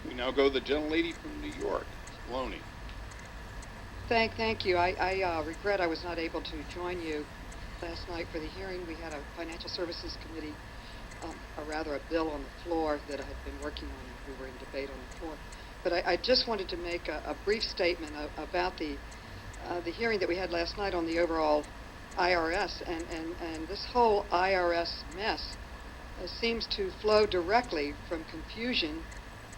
We now go to the gentlelady from New York, Maloney. Thank you. I regret I was not able to join you last night for the hearing. We had a Financial Services Committee, a bill on the floor that I had been working on, and we were in debate on the floor. But I just wanted to make a brief statement about the hearing that we had last night on the overall IRS, and this whole IRS mess seems to flow directly from confusion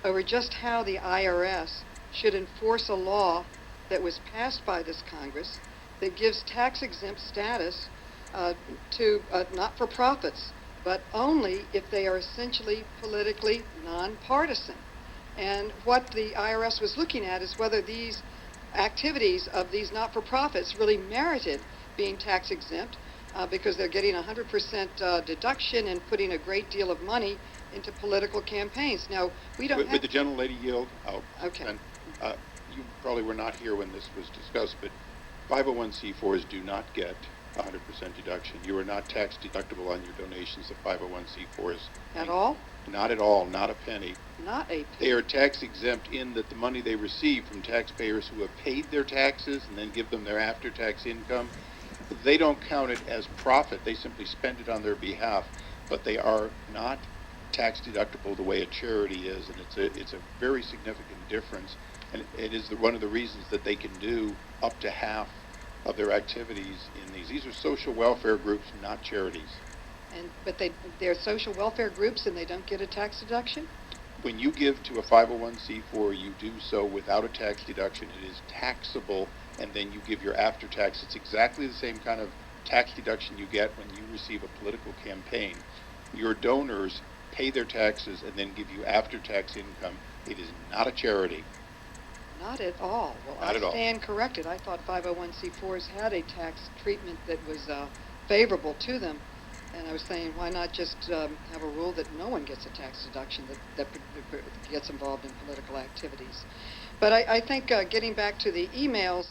over just how the IRS should enforce a law that was passed by this Congress that gives tax-exempt status to not-for-profits, but only if they are essentially politically nonpartisan. And what the IRS was looking at is whether these activities of these not-for-profits really merited being tax-exempt because they're getting 100% deduction and putting a great deal of money into political campaigns. Now, we don't have... Would the gentlelady yield? Okay. And, you probably were not here when this was discussed, but 501c4s do not get 100% deduction. You are not tax deductible on your donations to 501c4s. At all? Not at all, not a penny. Not a penny. They are tax exempt in that the money they receive from taxpayers who have paid their taxes and then give them their after-tax income, they don't count it as profit. They simply spend it on their behalf, but they are not tax deductible the way a charity is, and it's a very significant difference. And it is one of the reasons that they can do up to half of their activities in these. These are social welfare groups, not charities. But they're social welfare groups and they don't get a tax deduction? When you give to a 501c4, you do so without a tax deduction. It is taxable, and then you give your after-tax. It's exactly the same kind of tax deduction you get when you receive a political campaign. Your donors pay their taxes and then give you after-tax income. It is not a charity. Not at all. Well, Not at all. I stand corrected. I thought 501c4s had a tax treatment that was favorable to them. And I was saying, why not just have a rule that no one gets a tax deduction that gets involved in political activities? But I think getting back to the emails